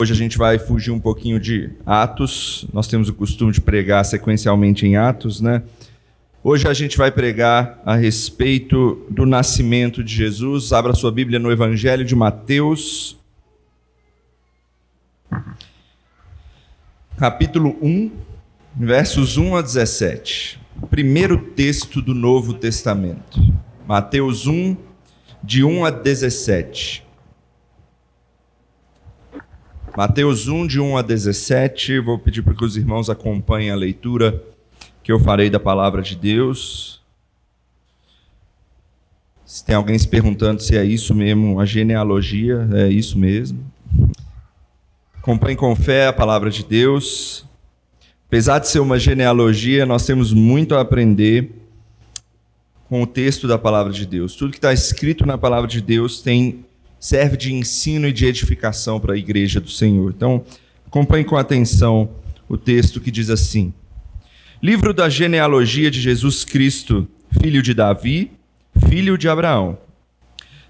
Hoje a gente vai fugir um pouquinho de Atos. Nós temos o costume de pregar sequencialmente em Atos, né? Hoje a gente vai pregar a respeito do nascimento de Jesus. Abra sua Bíblia no Evangelho de Mateus, capítulo 1, versos 1 a 17. O primeiro texto do Novo Testamento. Mateus 1, de 1 a 17. Mateus 1, de 1 a 17, vou pedir para que os irmãos acompanhem a leitura que eu farei da palavra de Deus. Se tem alguém se perguntando se é isso mesmo, a genealogia, é isso mesmo. Acompanhe com fé a palavra de Deus. Apesar de ser uma genealogia, nós temos muito a aprender com o texto da palavra de Deus. Tudo que está escrito na palavra de Deus serve de ensino e de edificação para a igreja do Senhor. Então, acompanhe com atenção o texto que diz assim: Livro da genealogia de Jesus Cristo, filho de Davi, filho de Abraão.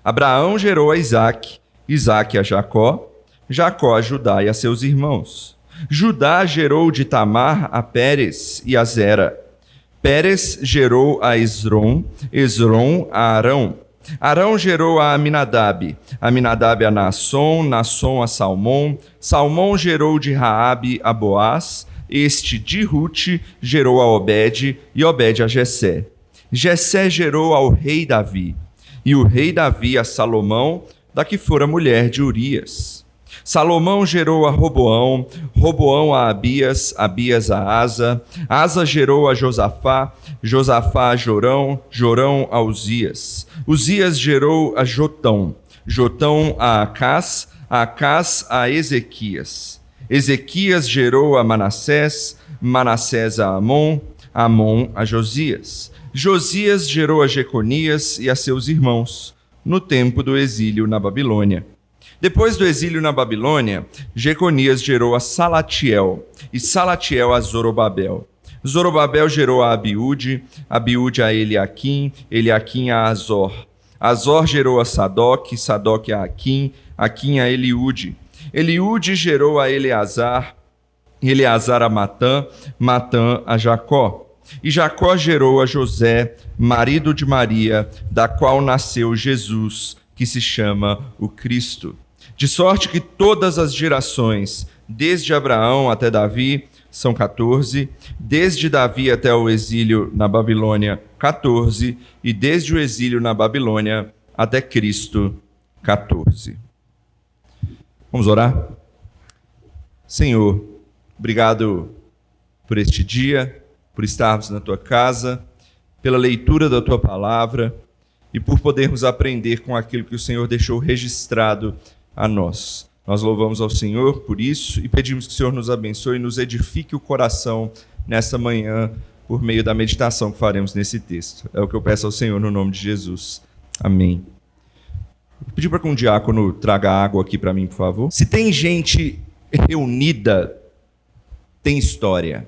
Abraão gerou a Isaque, Isaque a Jacó, Jacó a Judá e a seus irmãos. Judá gerou de Tamar a Pérez e a Zera. Pérez gerou a Esrom, Esrom a Arão. Arão gerou a Aminadab, Aminadab a Naasson, Naasson a Salmão, Salmão gerou de Raabe a Boaz, este de Rute gerou a Obed e Obed a Jessé. Jessé gerou ao rei Davi, e o rei Davi a Salomão, da que fora mulher de Urias. Salomão gerou a Roboão, Roboão a Abias, Abias a Asa, Asa gerou a Josafá, Josafá a Jorão, Jorão a Uzias. Uzias gerou a Jotão, Jotão a Acás, Acás a Ezequias. Ezequias gerou a Manassés, Manassés a Amon, Amon a Josias. Josias gerou a Jeconias e a seus irmãos, no tempo do exílio na Babilônia. Depois do exílio na Babilônia, Jeconias gerou a Salatiel, e Salatiel a Zorobabel. Zorobabel gerou a Abiúde, Abiúde a Eliaquim, Eliaquim a Azor. Azor gerou a Sadoc, Sadoc a Aquim, Aquim a Eliúde. Eliúde gerou a Eleazar, Eleazar a Matã, Matã a Jacó. E Jacó gerou a José, marido de Maria, da qual nasceu Jesus, que se chama o Cristo. De sorte que todas as gerações, desde Abraão até Davi, são 14, desde Davi até o exílio na Babilônia, 14, e desde o exílio na Babilônia até Cristo, 14. Vamos orar? Senhor, obrigado por este dia, por estarmos na Tua casa, pela leitura da Tua palavra e por podermos aprender com aquilo que o Senhor deixou registrado a nós. Nós louvamos ao Senhor por isso e pedimos que o Senhor nos abençoe e nos edifique o coração nessa manhã por meio da meditação que faremos nesse texto. É o que eu peço ao Senhor no nome de Jesus. Amém. Vou pedir para que um diácono traga água aqui para mim, por favor. Se tem gente reunida, tem história.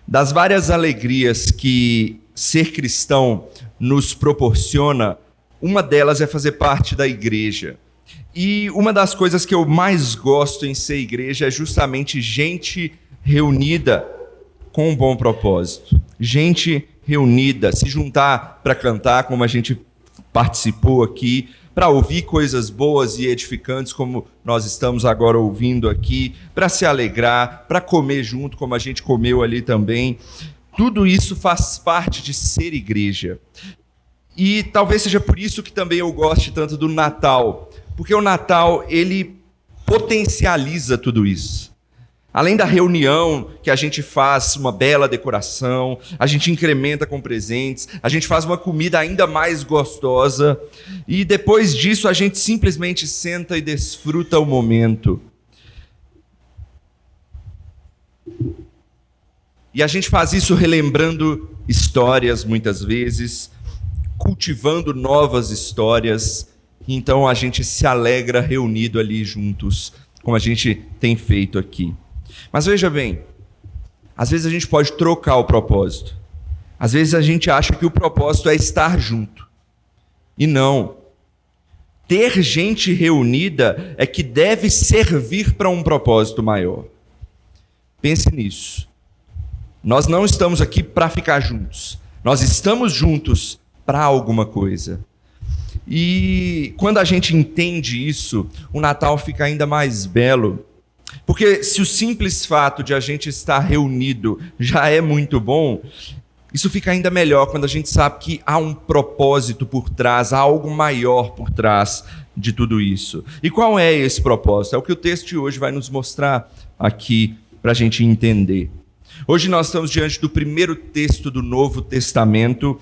Das várias alegrias que ser cristão nos proporciona, uma delas é fazer parte da igreja. E uma das coisas que eu mais gosto em ser igreja é justamente gente reunida com um bom propósito. Gente reunida, se juntar para cantar, como a gente participou aqui, para ouvir coisas boas e edificantes, como nós estamos agora ouvindo aqui, para se alegrar, para comer junto, como a gente comeu ali também. Tudo isso faz parte de ser igreja. E talvez seja por isso que também eu goste tanto do Natal, porque o Natal, ele potencializa tudo isso. Além da reunião que a gente faz uma bela decoração, a gente incrementa com presentes, a gente faz uma comida ainda mais gostosa e depois disso a gente simplesmente senta e desfruta o momento. E a gente faz isso relembrando histórias muitas vezes, cultivando novas histórias. Então a gente se alegra reunido ali juntos, como a gente tem feito aqui. Mas veja bem, às vezes a gente pode trocar o propósito. Às vezes a gente acha que o propósito é estar junto. E não. ter gente reunida é que deve servir para um propósito maior. Pense nisso. Nós não estamos aqui para ficar juntos. Nós estamos juntos para alguma coisa. E quando a gente entende isso, o Natal fica ainda mais belo. Porque se o simples fato de a gente estar reunido já é muito bom, isso fica ainda melhor quando a gente sabe que há um propósito por trás, há algo maior por trás de tudo isso. E qual é esse propósito? É o que o texto de hoje vai nos mostrar aqui para a gente entender. Hoje nós estamos diante do primeiro texto do Novo Testamento,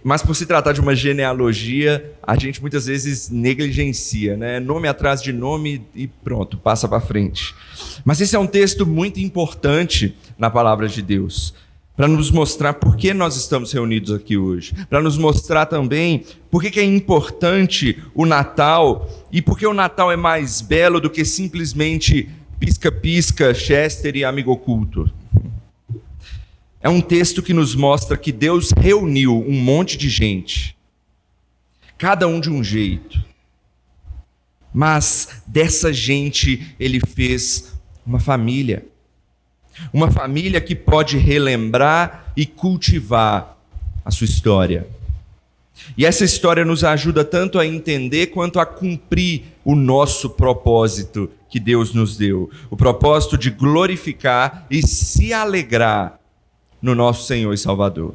mas por se tratar de uma genealogia, a gente muitas vezes negligencia, né? Nome atrás de nome e pronto, passa para frente. Mas esse é um texto muito importante na palavra de Deus, para nos mostrar por que nós estamos reunidos aqui hoje, para nos mostrar também por que é importante o Natal e por que o Natal é mais belo do que simplesmente pisca-pisca, Chester e amigo oculto. É um texto que nos mostra que Deus reuniu um monte de gente, cada um de um jeito, mas dessa gente Ele fez uma família que pode relembrar e cultivar a sua história. E essa história nos ajuda tanto a entender quanto a cumprir o nosso propósito que Deus nos deu, o propósito de glorificar e se alegrar no nosso Senhor e Salvador.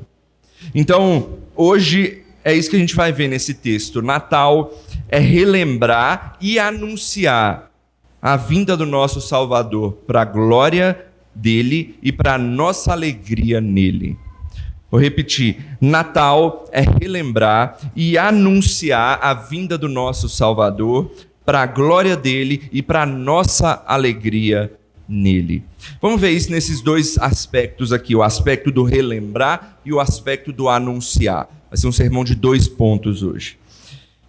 Então, hoje é isso que a gente vai ver nesse texto. Natal é relembrar e anunciar a vinda do nosso Salvador para a glória dele e para a nossa alegria nele. Vou repetir, Natal é relembrar e anunciar a vinda do nosso Salvador para a glória dele e para a nossa alegria nele. Vamos ver isso nesses dois aspectos aqui, o aspecto do relembrar e o aspecto do anunciar. Vai ser um sermão de 2 pontos hoje.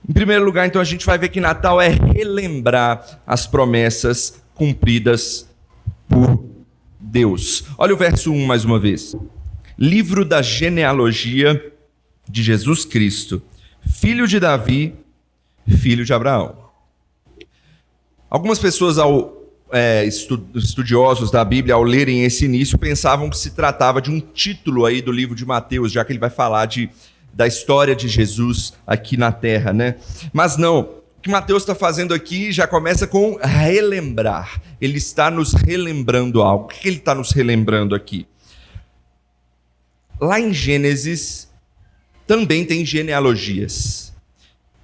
Em primeiro lugar, então, a gente vai ver que Natal é relembrar as promessas cumpridas por Deus. Olha o verso 1 mais uma vez. Livro da genealogia de Jesus Cristo, filho de Davi, filho de Abraão. Algumas pessoas, estudiosos da Bíblia, ao lerem esse início, pensavam que se tratava de um título aí do livro de Mateus, já que ele vai falar da história de Jesus aqui na Terra, né? Mas não. O que Mateus está fazendo aqui já começa com relembrar. Ele está nos relembrando algo. O que ele está nos relembrando aqui? Lá em Gênesis também tem genealogias.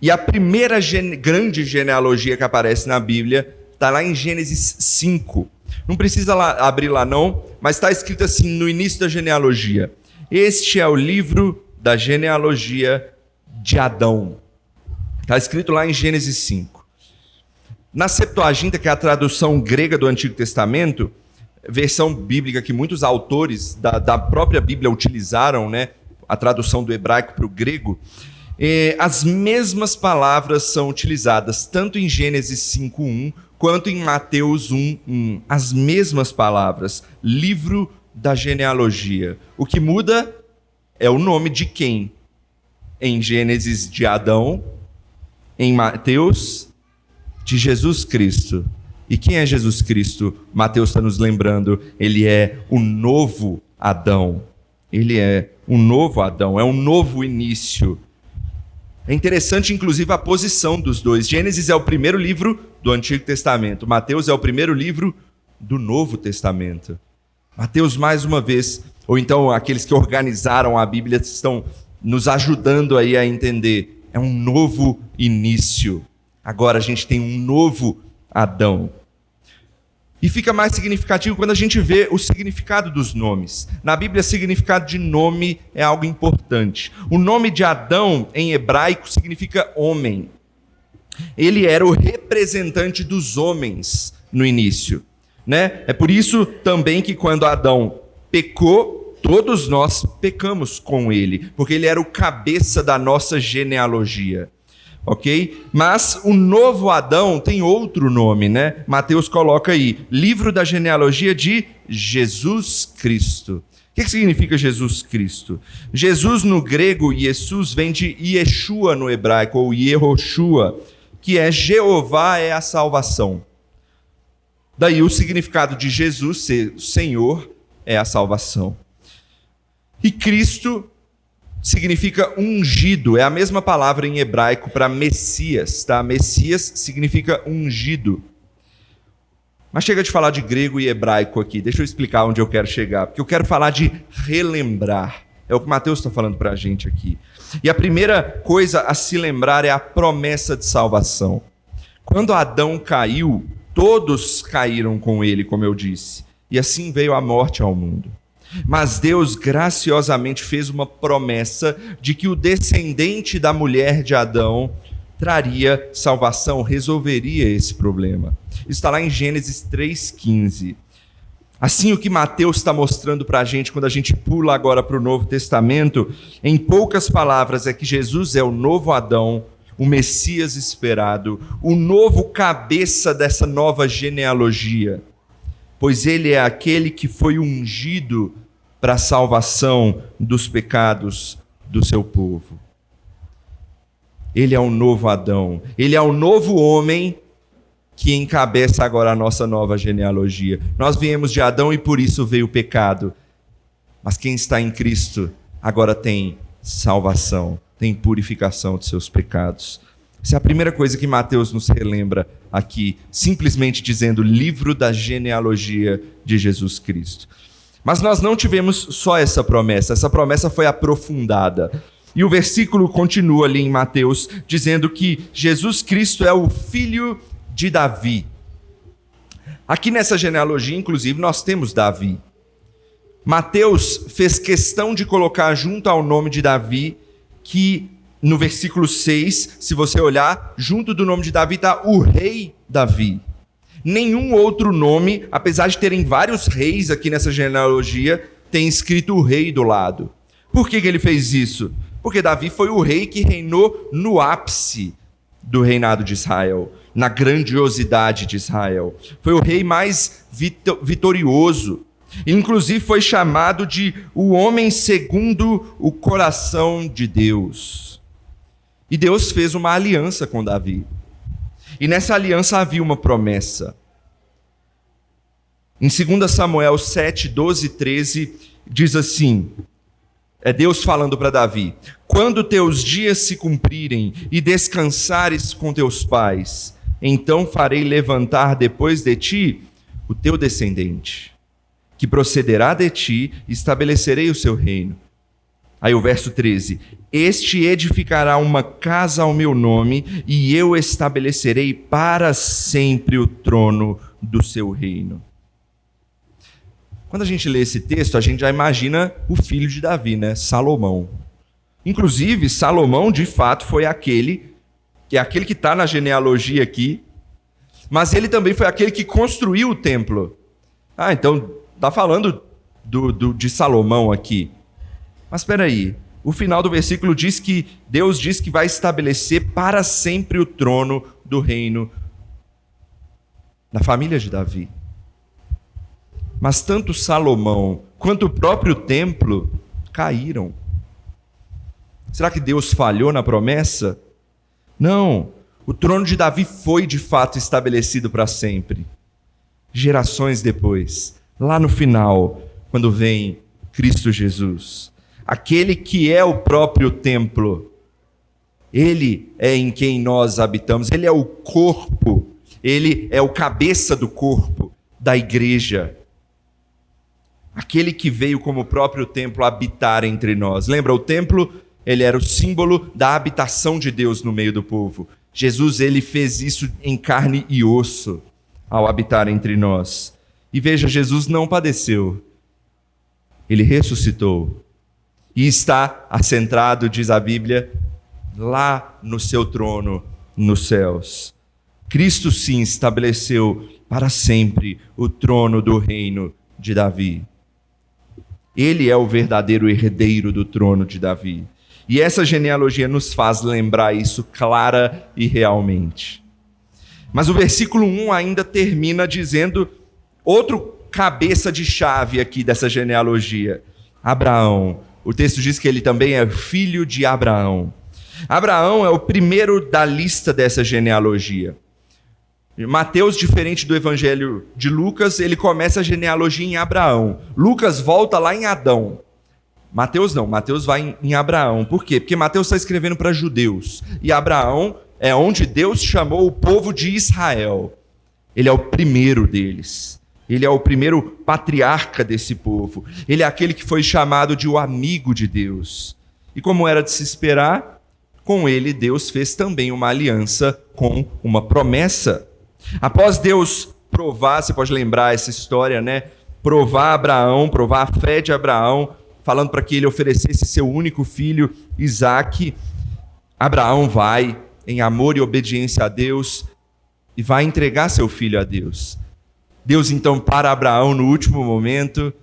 E a primeira grande genealogia que aparece na Bíblia está lá em Gênesis 5. Não precisa abrir lá não, mas está escrito assim no início da genealogia. Este é o livro da genealogia de Adão. Está escrito lá em Gênesis 5. Na Septuaginta, que é a tradução grega do Antigo Testamento, versão bíblica que muitos autores da própria Bíblia utilizaram, né, a tradução do hebraico para o grego, as mesmas palavras são utilizadas tanto em Gênesis 5:1 quanto em Mateus 1:1. As mesmas palavras, livro da genealogia. O que muda é o nome de quem? Em Gênesis, de Adão. Em Mateus, de Jesus Cristo. E quem é Jesus Cristo? Mateus está nos lembrando, ele é o novo Adão. Ele é um novo Adão, é um novo início. É interessante, inclusive, a posição dos dois. Gênesis é o primeiro livro do Antigo Testamento. Mateus é o primeiro livro do Novo Testamento. Mateus, mais uma vez, ou então aqueles que organizaram a Bíblia estão nos ajudando aí a entender. É um novo início. Agora a gente tem um novo Adão. E fica mais significativo quando a gente vê o significado dos nomes. Na Bíblia, significado de nome é algo importante. O nome de Adão, em hebraico, significa homem. Ele era o representante dos homens no início, né? É por isso também que quando Adão pecou, todos nós pecamos com ele, porque ele era o cabeça da nossa genealogia. Ok? Mas o novo Adão tem outro nome, né? Mateus coloca aí, livro da genealogia de Jesus Cristo. O que significa Jesus Cristo? Jesus no grego, Jesus, vem de Yeshua no hebraico, ou Yehoshua, que é Jeová é a salvação. Daí o significado de Jesus ser Senhor é a salvação. E Cristo significa ungido, é a mesma palavra em hebraico para Messias, tá? Messias significa ungido. Mas chega de falar de grego e hebraico aqui, deixa eu explicar onde eu quero chegar, porque eu quero falar de relembrar. É o que Mateus está falando para a gente aqui. E a primeira coisa a se lembrar é a promessa de salvação. Quando Adão caiu, todos caíram com ele, como eu disse, e assim veio a morte ao mundo. Mas Deus graciosamente fez uma promessa de que o descendente da mulher de Adão traria salvação, resolveria esse problema. Está lá em Gênesis 3,15. Assim, o que Mateus está mostrando para a gente, quando a gente pula agora para o Novo Testamento, em poucas palavras, é que Jesus é o novo Adão, o Messias esperado, o novo cabeça dessa nova genealogia, pois ele é aquele que foi ungido para a salvação dos pecados do seu povo. Ele é o novo Adão, ele é o novo homem que encabeça agora a nossa nova genealogia. Nós viemos de Adão e por isso veio o pecado. Mas quem está em Cristo agora tem salvação, tem purificação de seus pecados. Essa é a primeira coisa que Mateus nos relembra aqui, simplesmente dizendo livro da genealogia de Jesus Cristo. Mas nós não tivemos só essa promessa foi aprofundada. E o versículo continua ali em Mateus, dizendo que Jesus Cristo é o filho de Davi. Aqui nessa genealogia, inclusive, nós temos Davi. Mateus fez questão de colocar junto ao nome de Davi, que no versículo 6, se você olhar, junto do nome de Davi está o rei Davi. Nenhum outro nome, apesar de terem vários reis aqui nessa genealogia, tem escrito o rei do lado. Por que ele fez isso? Porque Davi foi o rei que reinou no ápice do reinado de Israel, na grandiosidade de Israel. Foi o rei mais vitorioso. Inclusive foi chamado de o homem segundo o coração de Deus. E Deus fez uma aliança com Davi. E nessa aliança havia uma promessa. Em 2 Samuel 7, 12 e 13, diz assim, é Deus falando para Davi: quando teus dias se cumprirem e descansares com teus pais, então farei levantar depois de ti o teu descendente, que procederá de ti, e estabelecerei o seu reino. Aí o verso 13, este edificará uma casa ao meu nome, e eu estabelecerei para sempre o trono do seu reino. Quando a gente lê esse texto, a gente já imagina o filho de Davi, né? Salomão. Inclusive, Salomão, de fato, foi aquele que está na genealogia aqui, mas ele também foi aquele que construiu o templo. Então, está falando de Salomão aqui. Mas espera aí, o final do versículo diz que Deus diz que vai estabelecer para sempre o trono do reino na família de Davi. Mas tanto Salomão quanto o próprio templo caíram. Será que Deus falhou na promessa? Não, o trono de Davi foi de fato estabelecido para sempre. Gerações depois, lá no final, quando vem Cristo Jesus, aquele que é o próprio templo, ele é em quem nós habitamos, ele é o corpo, ele é o cabeça do corpo da igreja. Aquele que veio como o próprio templo habitar entre nós. Lembra, o templo, ele era o símbolo da habitação de Deus no meio do povo. Jesus, ele fez isso em carne e osso ao habitar entre nós. E veja, Jesus não padeceu. Ele ressuscitou. E está assentado, diz a Bíblia, lá no seu trono, nos céus. Cristo, sim, estabeleceu para sempre o trono do reino de Davi. Ele é o verdadeiro herdeiro do trono de Davi. E essa genealogia nos faz lembrar isso clara e realmente. Mas o versículo 1 ainda termina dizendo outro cabeça de chave aqui dessa genealogia. Abraão. O texto diz que ele também é filho de Abraão. Abraão é o primeiro da lista dessa genealogia. Mateus, diferente do evangelho de Lucas, ele começa a genealogia em Abraão. Lucas volta lá em Adão. Mateus não, Mateus vai em Abraão. Por quê? Porque Mateus está escrevendo para judeus. E Abraão é onde Deus chamou o povo de Israel. Ele é o primeiro deles. Ele é o primeiro patriarca desse povo. Ele é aquele que foi chamado de o amigo de Deus. E como era de se esperar, com ele Deus fez também uma aliança com uma promessa. Após Deus provar, você pode lembrar essa história, né? Provar Abraão, provar a fé de Abraão, falando para que ele oferecesse seu único filho, Isaque. Abraão vai em amor e obediência a Deus e vai entregar seu filho a Deus. Deus então para Abraão no último momento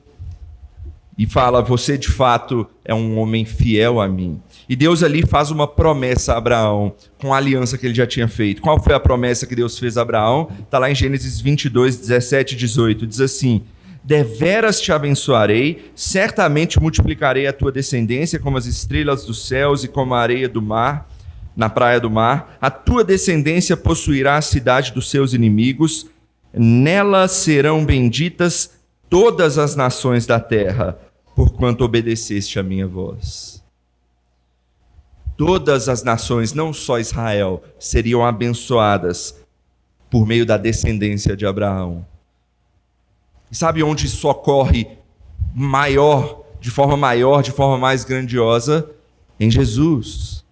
e fala: você de fato é um homem fiel a mim. E Deus ali faz uma promessa a Abraão, com a aliança que ele já tinha feito. Qual foi a promessa que Deus fez a Abraão? Está lá em Gênesis 22, 17 e 18. Diz assim: deveras te abençoarei, certamente multiplicarei a tua descendência como as estrelas dos céus e como a areia do mar, na praia do mar. A tua descendência possuirá a cidade dos seus inimigos, nela serão benditas todas as nações da terra, porquanto obedeceste a minha voz. Todas as nações, não só Israel, seriam abençoadas por meio da descendência de Abraão. E sabe onde isso ocorre de forma mais grandiosa? Em Jesus.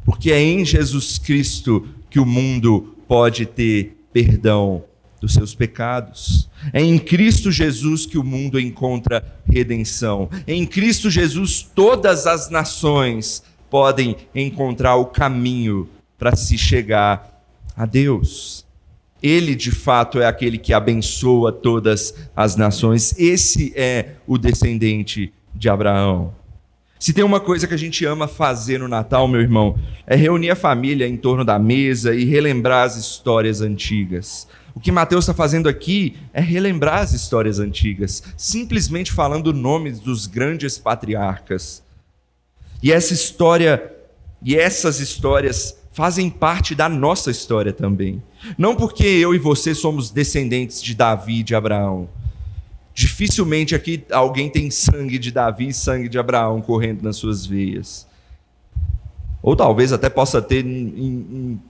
Porque é em Jesus Cristo que o mundo pode ter perdão dos seus pecados. É em Cristo Jesus que o mundo encontra redenção. Em Cristo Jesus todas as nações podem encontrar o caminho para se chegar a Deus. Ele, de fato, é aquele que abençoa todas as nações. Esse é o descendente de Abraão. Se tem uma coisa que a gente ama fazer no Natal, meu irmão, é reunir a família em torno da mesa e relembrar as histórias antigas. O que Mateus está fazendo aqui é relembrar as histórias antigas, simplesmente falando nomes dos grandes patriarcas. E essa história e essas histórias fazem parte da nossa história também. Não porque eu e você somos descendentes de Davi e de Abraão. Dificilmente aqui alguém tem sangue de Davi e sangue de Abraão correndo nas suas veias. Ou talvez até possa ter em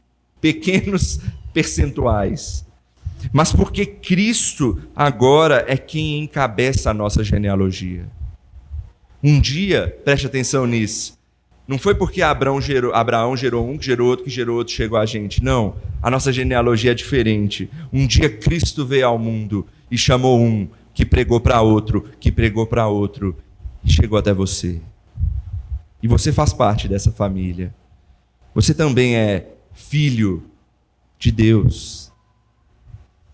pequenos percentuais. Mas porque Cristo agora é quem encabeça a nossa genealogia. Um dia, preste atenção nisso, não foi porque Abraão gerou um, que gerou outro, chegou a gente. Não, a nossa genealogia é diferente. Um dia Cristo veio ao mundo e chamou um, que pregou para outro, que pregou para outro, e chegou até você. E você faz parte dessa família. Você também é filho de Deus.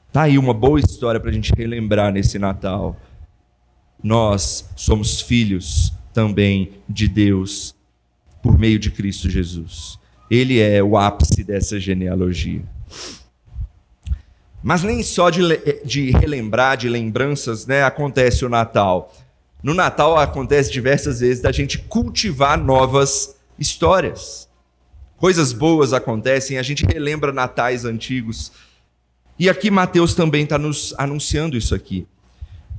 Está aí uma boa história para a gente relembrar nesse Natal. Nós somos filhos também de Deus por meio de Cristo Jesus. Ele é o ápice dessa genealogia. Mas nem só de relembrar, de lembranças, né, acontece o Natal. No Natal acontece diversas vezes da gente cultivar novas histórias. Coisas boas acontecem, a gente relembra natais antigos. E aqui Mateus também está nos anunciando isso aqui.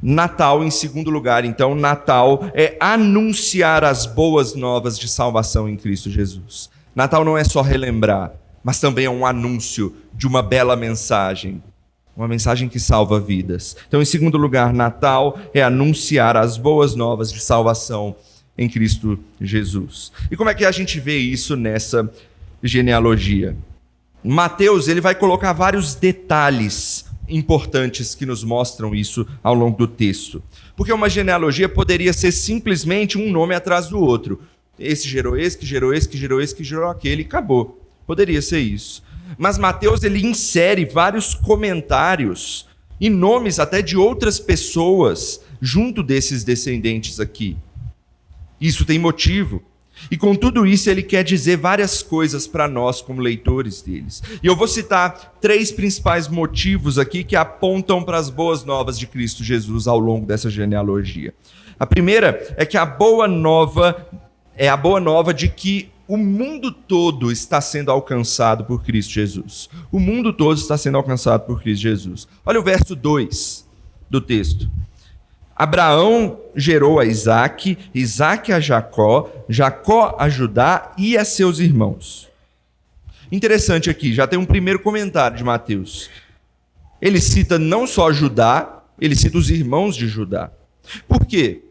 Natal, em segundo lugar, então, Natal é anunciar as boas novas de salvação em Cristo Jesus. Natal não é só relembrar, mas também é um anúncio de uma bela mensagem. Uma mensagem que salva vidas. Então, em segundo lugar, Natal é anunciar as boas novas de salvação em Cristo Jesus. E como é que a gente vê isso nessa genealogia? Mateus, ele vai colocar vários detalhes importantes que nos mostram isso ao longo do texto. Porque uma genealogia poderia ser simplesmente um nome atrás do outro. Esse gerou esse, que gerou esse, que gerou esse, que gerou aquele, e acabou. Poderia ser isso. Mas Mateus, ele insere vários comentários e nomes até de outras pessoas junto desses descendentes aqui. Isso tem motivo. E com tudo isso ele quer dizer várias coisas para nós como leitores deles. E eu vou citar 3 principais motivos aqui que apontam para as boas novas de Cristo Jesus ao longo dessa genealogia. A primeira é que a boa nova é a boa nova de que o mundo todo está sendo alcançado por Cristo Jesus. O mundo todo está sendo alcançado por Cristo Jesus. Olha o verso 2 do texto. Abraão gerou a Isaque, Isaque a Jacó, Jacó a Judá e a seus irmãos. Interessante aqui, já tem um primeiro comentário de Mateus. Ele cita não só Judá, ele cita os irmãos de Judá. Por quê?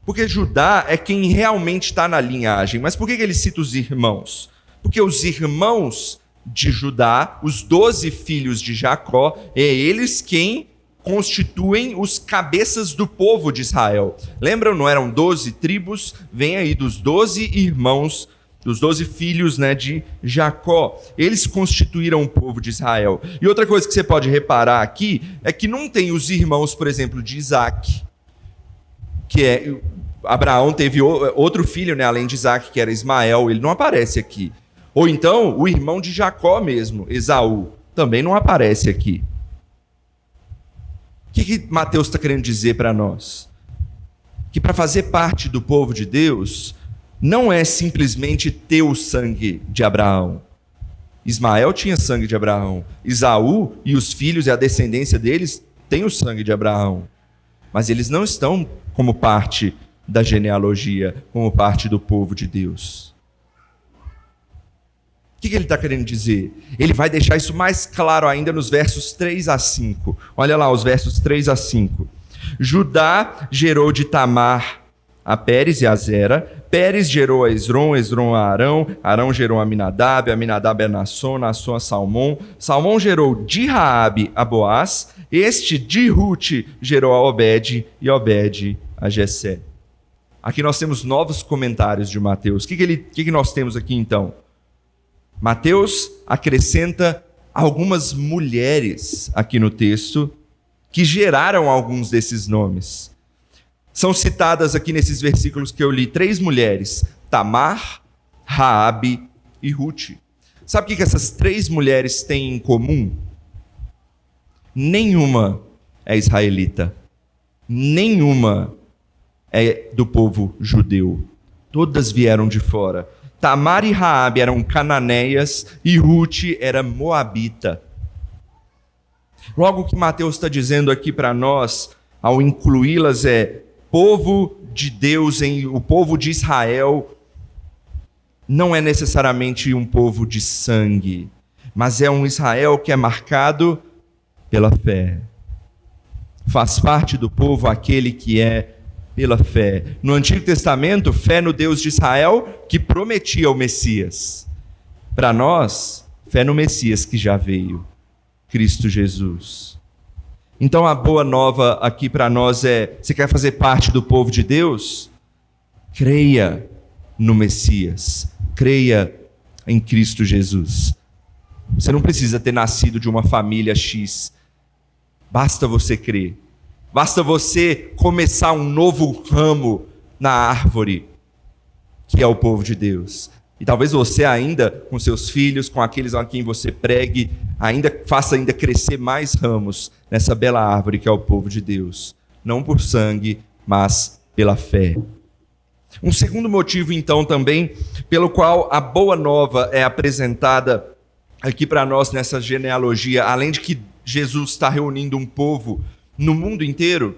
Porque Judá é quem realmente está na linhagem. Mas por que ele cita os irmãos? Porque os irmãos de Judá, os 12 filhos de Jacó, é eles quem constituem os cabeças do povo de Israel. Lembram, não eram 12 tribos? Vem aí dos 12 irmãos, dos 12 filhos, de Jacó. Eles constituíram o povo de Israel. E outra coisa que você pode reparar aqui é que não tem os irmãos, por exemplo, de Isaque, que é Abraão teve outro filho, além de Isaque, que era Ismael, ele não aparece aqui. Ou então, o irmão de Jacó mesmo, Esaú, também não aparece aqui. O que Mateus está querendo dizer para nós? Que para fazer parte do povo de Deus, não é simplesmente ter o sangue de Abraão. Ismael tinha sangue de Abraão. Esaú e os filhos e a descendência deles têm o sangue de Abraão. Mas eles não estão como parte da genealogia, como parte do povo de Deus. O que ele está querendo dizer? Ele vai deixar isso mais claro ainda nos versos 3 a 5. Olha lá os versos 3 a 5. Judá gerou de Tamar a Pérez e a Zera. Pérez gerou a Esrom, Esrom a Arão. Arão gerou a Aminadab, Aminadab a Nasson, Nasson a Salmão. Salmão gerou de Raabe a Boaz. Este de Ruth gerou a Obed e Obed a Jessé. Aqui nós temos novos comentários de Mateus. O que nós temos aqui então? Mateus acrescenta algumas mulheres aqui no texto que geraram alguns desses nomes. São citadas aqui nesses versículos que eu li 3 mulheres: Tamar, Raabe e Ruth. Sabe o que essas 3 mulheres têm em comum? Nenhuma é israelita. Nenhuma é do povo judeu. Todas vieram de fora. Tamar e Raabe eram cananeias e Ruth era moabita. Logo, o que Mateus está dizendo aqui para nós, ao incluí-las, é povo de Deus, o povo de Israel não é necessariamente um povo de sangue, mas é um Israel que é marcado pela fé. Faz parte do povo aquele que é pela fé. No Antigo Testamento, fé no Deus de Israel que prometia o Messias. Para nós, fé no Messias que já veio, Cristo Jesus. Então a boa nova aqui para nós é: você quer fazer parte do povo de Deus? Creia no Messias, creia em Cristo Jesus. Você não precisa ter nascido de uma família X, basta você crer. Basta você começar um novo ramo na árvore, que é o povo de Deus. E talvez você ainda, com seus filhos, com aqueles a quem você pregue, faça ainda crescer mais ramos nessa bela árvore que é o povo de Deus. Não por sangue, mas pela fé. Um segundo motivo, então, também, pelo qual a boa nova é apresentada aqui para nós nessa genealogia, além de que Jesus está reunindo um povo no mundo inteiro,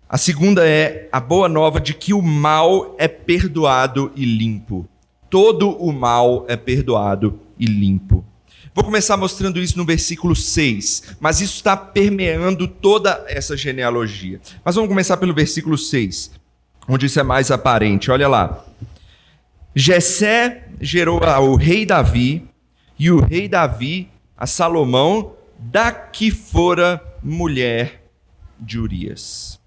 a segunda é a boa nova de que o mal é perdoado e limpo. Todo o mal é perdoado e limpo. Vou começar mostrando isso no versículo 6, mas isso está permeando toda essa genealogia. Mas vamos começar pelo versículo 6, onde isso é mais aparente. Olha lá. Jessé gerou ao rei Davi, e o rei Davi a Salomão, da que fora mulher de Urias.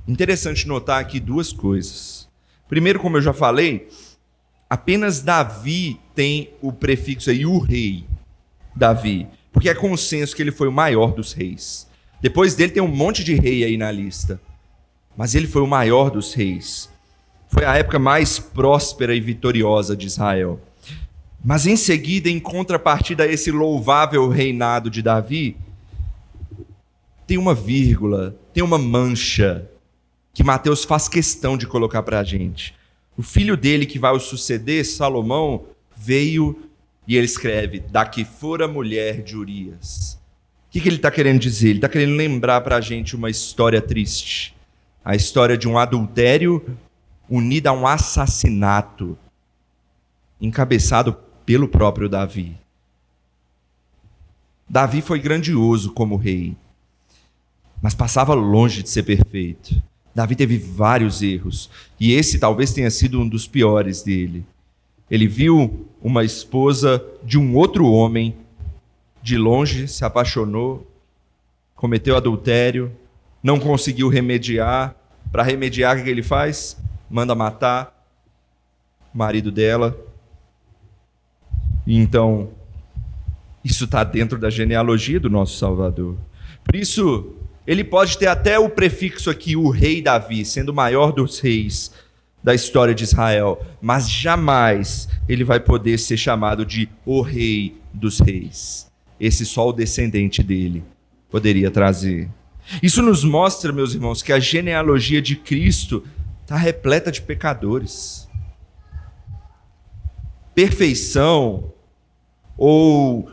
Interessante notar aqui 2 coisas. Primeiro, como eu já falei, apenas Davi tem o prefixo aí, o rei Davi, porque é consenso que ele foi o maior dos reis. Depois dele tem um monte de rei aí na lista, mas ele foi o maior dos reis. Foi a época mais próspera e vitoriosa de Israel. Mas em seguida, em contrapartida a esse louvável reinado de Davi, tem uma vírgula, tem uma mancha que Mateus faz questão de colocar para a gente. O filho dele que vai o suceder, Salomão, veio e ele escreve, da que fora mulher de Urias. O que ele está querendo dizer? Ele está querendo lembrar para a gente uma história triste. A história de um adultério unido a um assassinato, encabeçado pelo próprio Davi. Davi foi grandioso como rei, mas passava longe de ser perfeito. Davi teve vários erros, e esse talvez tenha sido um dos piores dele. Ele viu uma esposa de um outro homem, de longe se apaixonou, cometeu adultério, não conseguiu remediar. Para remediar, o que ele faz? Manda matar o marido dela. E então, isso está dentro da genealogia do nosso Salvador. Por isso, ele pode ter até o prefixo aqui, o rei Davi, sendo o maior dos reis da história de Israel, mas jamais ele vai poder ser chamado de o rei dos reis. Esse só o descendente dele poderia trazer. Isso nos mostra, meus irmãos, que a genealogia de Cristo está repleta de pecadores. Perfeição ou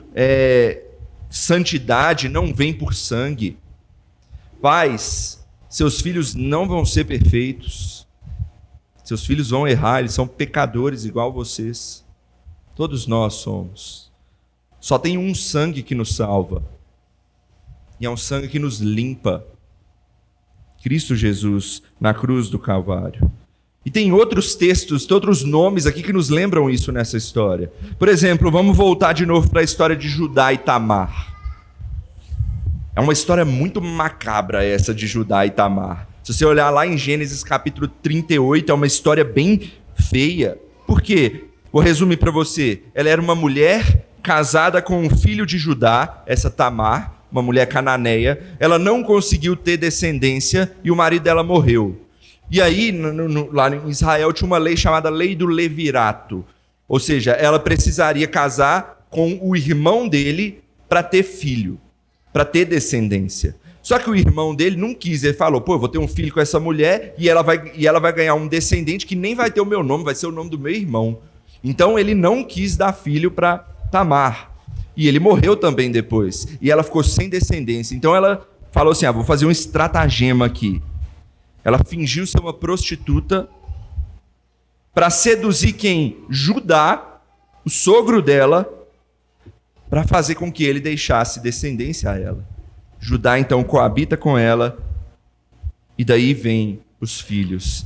santidade não vem por sangue. Pais, seus filhos não vão ser perfeitos. Seus filhos vão errar, eles são pecadores igual vocês. Todos nós somos. Só tem um sangue que nos salva. E é um sangue que nos limpa. Cristo Jesus na cruz do Calvário. E tem outros textos, outros nomes aqui que nos lembram isso nessa história. Por exemplo, vamos voltar de novo para a história de Judá e Tamar. É uma história muito macabra essa de Judá e Tamar. Se você olhar lá em Gênesis capítulo 38, é uma história bem feia. Por quê? Vou resumir para você. Ela era uma mulher casada com um filho de Judá, essa Tamar, uma mulher cananeia. Ela não conseguiu ter descendência e o marido dela morreu. E aí, lá em Israel, tinha uma lei chamada Lei do Levirato. Ou seja, ela precisaria casar com o irmão dele para ter filho, para ter descendência. Só que o irmão dele não quis. Ele falou, eu vou ter um filho com essa mulher e ela vai ganhar um descendente que nem vai ter o meu nome, vai ser o nome do meu irmão. Então, ele não quis dar filho para Tamar. E ele morreu também depois. E ela ficou sem descendência. Então, ela falou assim, vou fazer um estratagema aqui. Ela fingiu ser uma prostituta para seduzir quem? Judá, o sogro dela, para fazer com que ele deixasse descendência a ela. Judá então coabita com ela e daí vem os filhos.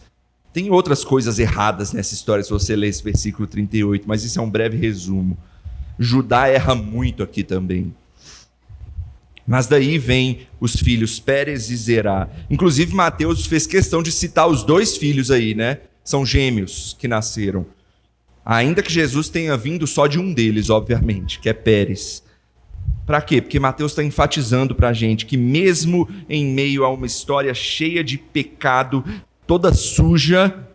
Tem outras coisas erradas nessa história se você ler esse versículo 38, mas isso é um breve resumo. Judá erra muito aqui também. Mas daí vem os filhos Pérez e Zerá. Inclusive, Mateus fez questão de citar os dois filhos aí, né? São gêmeos que nasceram. Ainda que Jesus tenha vindo só de um deles, obviamente, que é Pérez. Para quê? Porque Mateus está enfatizando para a gente que mesmo em meio a uma história cheia de pecado, toda suja,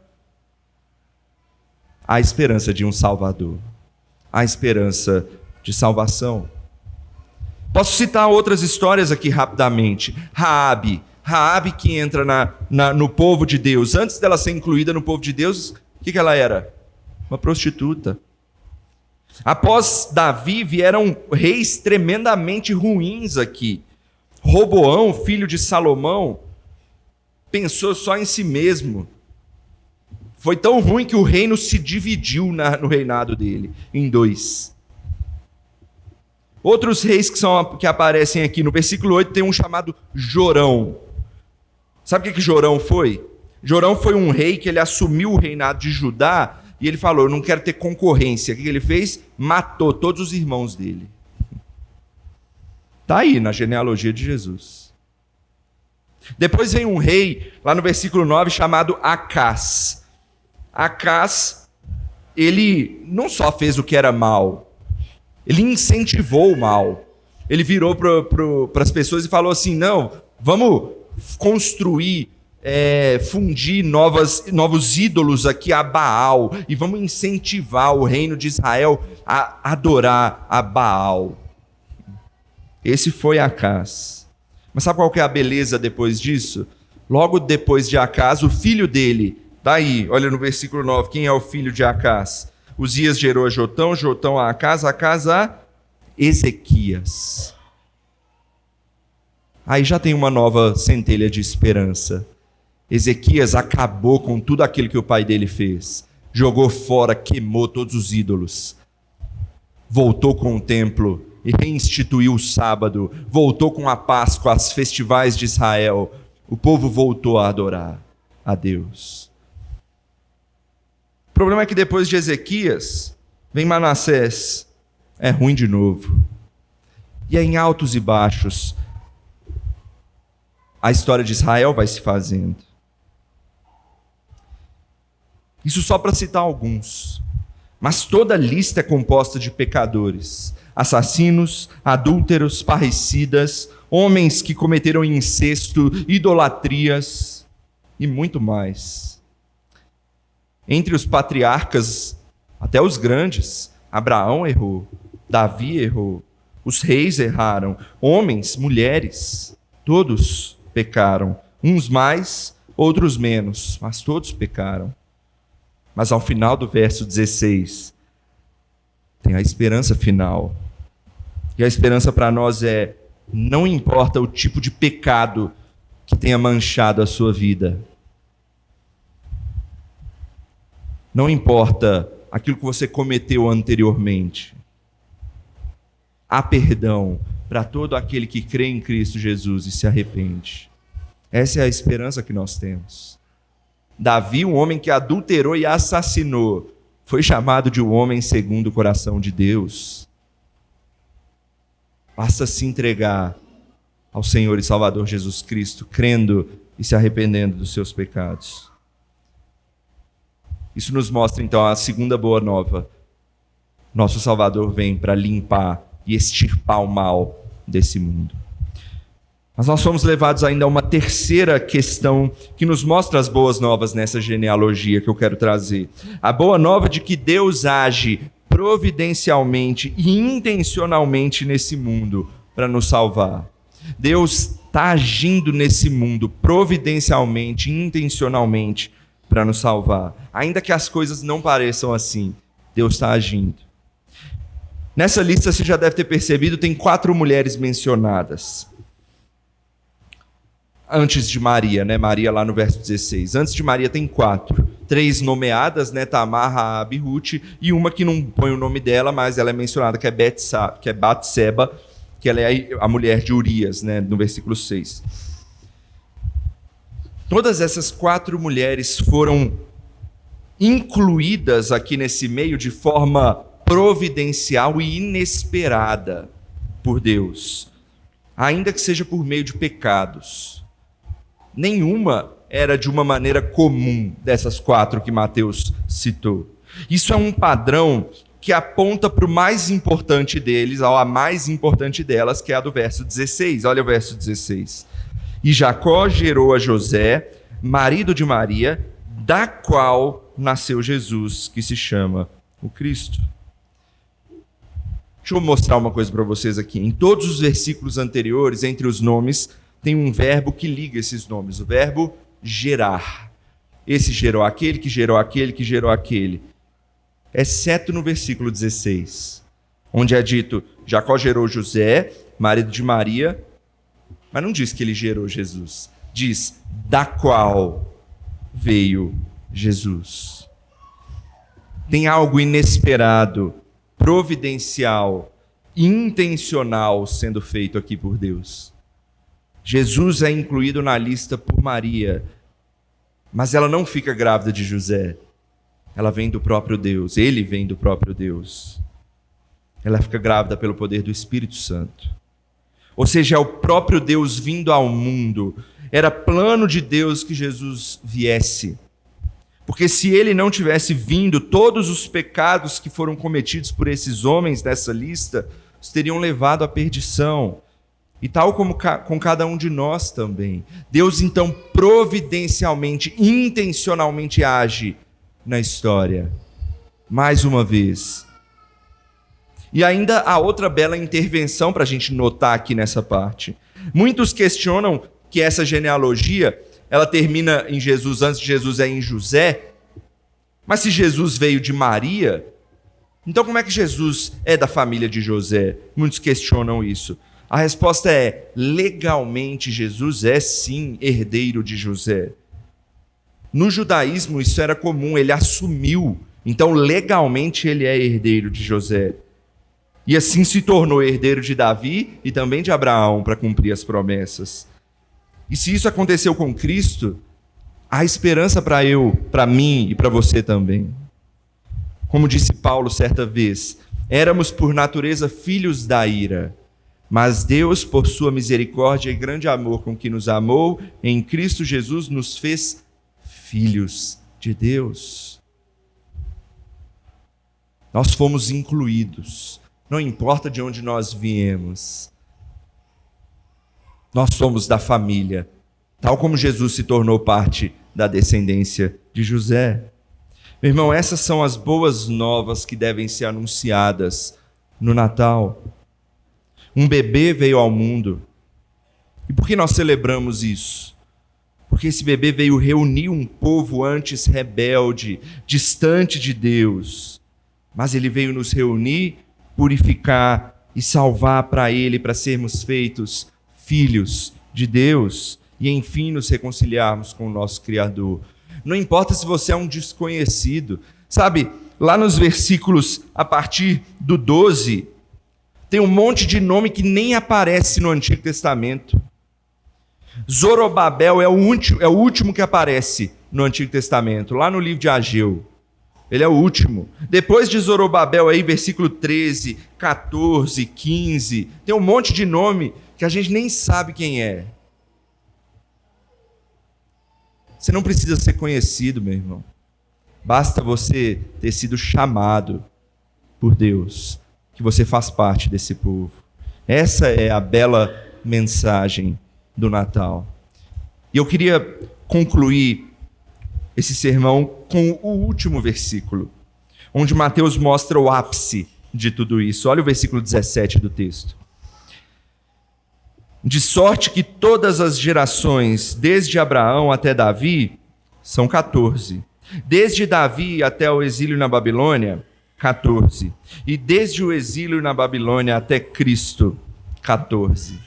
há esperança de um Salvador. Há esperança de salvação. Posso citar outras histórias aqui rapidamente. Raabe que entra no povo de Deus. Antes dela ser incluída no povo de Deus, o que ela era? Uma prostituta. Após Davi, vieram reis tremendamente ruins aqui. Roboão, filho de Salomão, pensou só em si mesmo. Foi tão ruim que o reino se dividiu no reinado dele, em dois. Outros reis que aparecem aqui no versículo 8, tem um chamado Jorão. Sabe o que Jorão foi? Jorão foi um rei que ele assumiu o reinado de Judá e ele falou, eu não quero ter concorrência. O que ele fez? Matou todos os irmãos dele. Está aí na genealogia de Jesus. Depois vem um rei, lá no versículo 9, chamado Acás. Acás, ele não só fez o que era mal, ele incentivou o mal. Ele virou para as pessoas e falou assim, não, vamos construir, fundir novos ídolos aqui a Baal, e vamos incentivar o reino de Israel a adorar a Baal. Esse foi Acás. Mas sabe qual que é a beleza depois disso? Logo depois de Acás, o filho dele, Daí, olha no versículo 9, quem é o filho de Acás? Uzias gerou a Jotão, Jotão a Acás, Acás a Ezequias. Aí já tem uma nova centelha de esperança. Ezequias acabou com tudo aquilo que o pai dele fez. Jogou fora, queimou todos os ídolos. Voltou com o templo e reinstituiu o sábado. Voltou com a Páscoa, as festivais de Israel. O povo voltou a adorar a Deus. O problema é que depois de Ezequias, vem Manassés. É ruim de novo. E é em altos e baixos. A história de Israel vai se fazendo. Isso só para citar alguns. Mas toda a lista é composta de pecadores, assassinos, adúlteros, parricidas, homens que cometeram incesto, idolatrias e muito mais. Entre os patriarcas, até os grandes, Abraão errou, Davi errou, os reis erraram, homens, mulheres, todos pecaram, uns mais, outros menos, mas todos pecaram. Mas ao final do verso 16, tem a esperança final. E a esperança para nós é, não importa o tipo de pecado que tenha manchado a sua vida. Não importa aquilo que você cometeu anteriormente. Há perdão para todo aquele que crê em Cristo Jesus e se arrepende. Essa é a esperança que nós temos. Davi, um homem que adulterou e assassinou, foi chamado de um homem segundo o coração de Deus. Basta se entregar ao Senhor e Salvador Jesus Cristo, crendo e se arrependendo dos seus pecados. Isso nos mostra então a segunda boa nova. Nosso Salvador vem para limpar e extirpar o mal desse mundo. Mas nós fomos levados ainda a uma terceira questão que nos mostra as boas novas nessa genealogia que eu quero trazer. A boa nova de que Deus age providencialmente e intencionalmente nesse mundo para nos salvar. Deus está agindo nesse mundo providencialmente e intencionalmente para nos salvar. Ainda que as coisas não pareçam assim, Deus está agindo. Nessa lista, você já deve ter percebido, tem 4 mulheres mencionadas. Antes de Maria, né? Maria lá no verso 16. Antes de Maria tem 4. 3 nomeadas, né? Tamar, Raabe e Ruth. E uma que não põe o nome dela, mas ela é mencionada, que é Batseba, que ela é a mulher de Urias, né? No versículo 6. Todas essas 4 mulheres foram incluídas aqui nesse meio de forma providencial e inesperada por Deus. Ainda que seja por meio de pecados. Nenhuma era de uma maneira comum dessas 4 que Mateus citou. Isso é um padrão que aponta para o mais importante deles, a mais importante delas, que é a do verso 16. Olha o verso 16. E Jacó gerou a José, marido de Maria, da qual nasceu Jesus, que se chama o Cristo. Deixa eu mostrar uma coisa para vocês aqui. Em todos os versículos anteriores, entre os nomes, tem um verbo que liga esses nomes, o verbo gerar. Esse gerou aquele, que gerou aquele, que gerou aquele. Exceto no versículo 16, onde é dito, Jacó gerou José, marido de Maria, mas não diz que ele gerou Jesus. Diz, da qual veio Jesus. Tem algo inesperado, providencial, intencional sendo feito aqui por Deus. Jesus é incluído na lista por Maria, mas ela não fica grávida de José. Ela vem do próprio Deus, ele vem do próprio Deus. Ela fica grávida pelo poder do Espírito Santo. Ou seja, é o próprio Deus vindo ao mundo. Era plano de Deus que Jesus viesse. Porque se ele não tivesse vindo, todos os pecados que foram cometidos por esses homens dessa lista os teriam levado à perdição. E tal como com cada um de nós também. Deus então providencialmente, intencionalmente age na história. Mais uma vez. E ainda há outra bela intervenção para a gente notar aqui nessa parte. Muitos questionam que essa genealogia ela termina em Jesus, antes de Jesus é em José. Mas se Jesus veio de Maria, então como é que Jesus é da família de José? Muitos questionam isso. A resposta é, legalmente Jesus é sim herdeiro de José. No judaísmo isso era comum, ele assumiu. Então legalmente ele é herdeiro de José. E assim se tornou herdeiro de Davi e também de Abraão para cumprir as promessas. E se isso aconteceu com Cristo, há esperança para mim e para você também. Como disse Paulo certa vez, éramos por natureza filhos da ira, mas Deus, por sua misericórdia e grande amor com que nos amou, em Cristo Jesus nos fez filhos de Deus. Nós fomos incluídos. Não importa de onde nós viemos, nós somos da família, tal como Jesus se tornou parte da descendência de José. Meu irmão, essas são as boas novas que devem ser anunciadas no Natal. Um bebê veio ao mundo. E por que nós celebramos isso? Porque esse bebê veio reunir um povo antes rebelde, distante de Deus. Mas ele veio nos reunir, purificar e salvar para Ele, para sermos feitos filhos de Deus e, enfim, nos reconciliarmos com o nosso Criador. Não importa se você é um desconhecido. Sabe, lá nos versículos a partir do 12, tem um monte de nome que nem aparece no Antigo Testamento. Zorobabel é o último que aparece no Antigo Testamento, lá no livro de Ageu. Ele é o último. Depois de Zorobabel, aí, versículo 13, 14, 15, tem um monte de nome que a gente nem sabe quem é. Você não precisa ser conhecido, meu irmão. Basta você ter sido chamado por Deus, que você faz parte desse povo. Essa é a bela mensagem do Natal. E eu queria concluir esse sermão com o último versículo, onde Mateus mostra o ápice de tudo isso. Olha o versículo 17 do texto. De sorte que todas as gerações, desde Abraão até Davi, são 14. Desde Davi até o exílio na Babilônia, 14. E desde o exílio na Babilônia até Cristo, 14.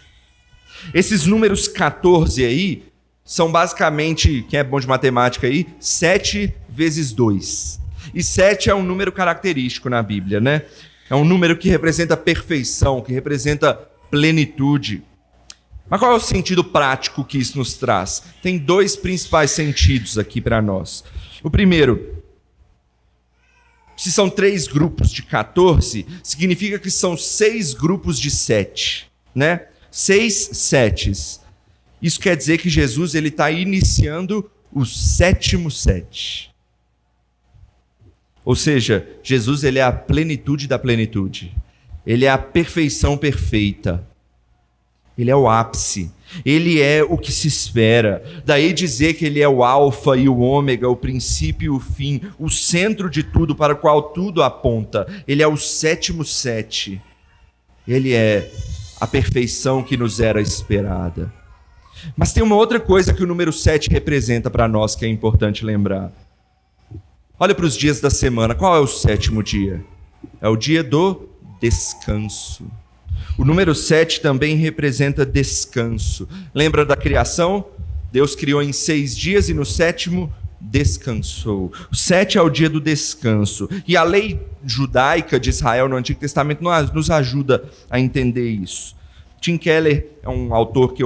Esses números 14 aí, são basicamente, quem é bom de matemática aí, 7 vezes 2. E 7 é um número característico na Bíblia, né? É um número que representa perfeição, que representa plenitude. Mas qual é o sentido prático que isso nos traz? Tem 2 principais sentidos aqui para nós. O primeiro, se são 3 grupos de 14, significa que são 6 grupos de 7, né? 6 setes. Isso quer dizer que Jesus está iniciando o 7º sete. Ou seja, Jesus é a plenitude da plenitude. Ele é a perfeição perfeita. Ele é o ápice. Ele é o que se espera. Daí dizer que ele é o alfa e o ômega, o princípio e o fim, o centro de tudo, para o qual tudo aponta. Ele é o 7º sete. Ele é a perfeição que nos era esperada. Mas tem uma outra coisa que o número 7 representa para nós que é importante lembrar. Olha para os dias da semana. Qual é o 7º dia? É o dia do descanso. O número 7 também representa descanso. Lembra da criação? Deus criou em 6 dias e no 7º descansou. O 7 é o dia do descanso. E a lei judaica de Israel no Antigo Testamento nos ajuda a entender isso. Tim Keller é um autor que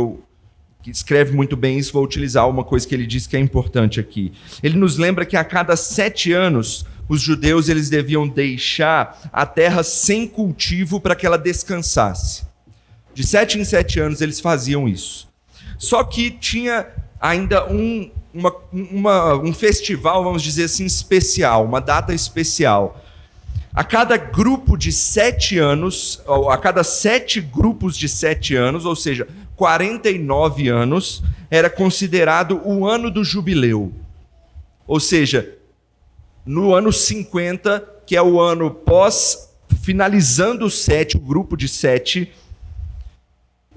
escreve muito bem isso. Vou utilizar uma coisa que ele diz que é importante aqui. Ele nos lembra que a cada 7 anos, os judeus eles deviam deixar a terra sem cultivo para que ela descansasse. De 7 em 7 anos eles faziam isso. Só que tinha ainda um festival, vamos dizer assim, especial, uma data especial. A cada grupo de 7 anos, a cada 7 grupos de 7 anos, ou seja, 49 anos, era considerado o ano do jubileu. Ou seja, no ano 50, que é o ano finalizando o 7, o grupo de 7,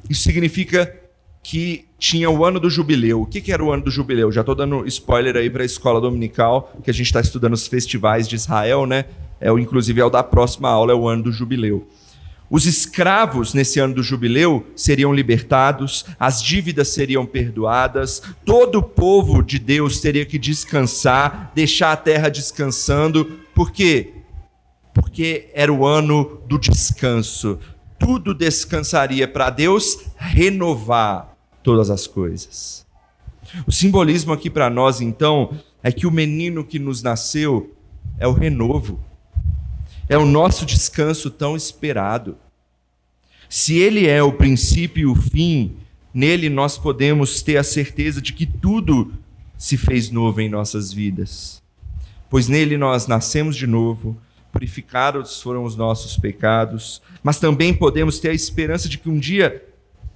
isso significa que tinha o ano do jubileu. O que era o ano do jubileu? Já estou dando spoiler aí para a escola dominical, que a gente está estudando os festivais de Israel, né? Inclusive é o da próxima aula, é o ano do jubileu. Os escravos, nesse ano do jubileu, seriam libertados, as dívidas seriam perdoadas, todo o povo de Deus teria que descansar, deixar a terra descansando. Por quê? Porque era o ano do descanso. Tudo descansaria para Deus renovar todas as coisas. O simbolismo aqui para nós, então, é que o menino que nos nasceu é o renovo. É o nosso descanso tão esperado. Se ele é o princípio e o fim, nele nós podemos ter a certeza de que tudo se fez novo em nossas vidas. Pois nele nós nascemos de novo, purificados foram os nossos pecados, mas também podemos ter a esperança de que um dia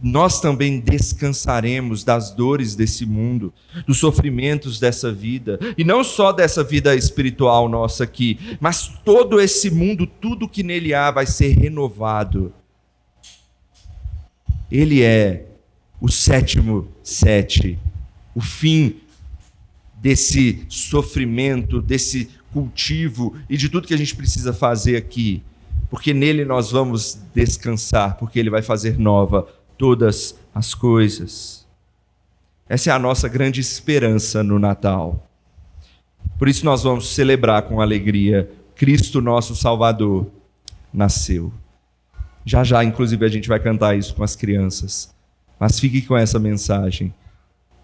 nós também descansaremos das dores desse mundo, dos sofrimentos dessa vida, e não só dessa vida espiritual nossa aqui, mas todo esse mundo, tudo que nele há vai ser renovado. Ele é o 7º sete, o fim desse sofrimento, desse cultivo e de tudo que a gente precisa fazer aqui, porque nele nós vamos descansar, porque ele vai fazer nova todas as coisas. Essa é a nossa grande esperança no Natal. Por isso nós vamos celebrar com alegria. Cristo, nosso Salvador, nasceu. Já, inclusive, a gente vai cantar isso com as crianças. Mas fique com essa mensagem.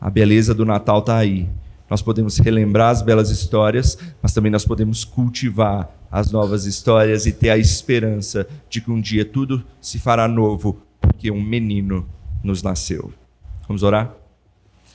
A beleza do Natal está aí. Nós podemos relembrar as belas histórias, mas também nós podemos cultivar as novas histórias e ter a esperança de que um dia tudo se fará novo, porque um menino nos nasceu. Vamos orar?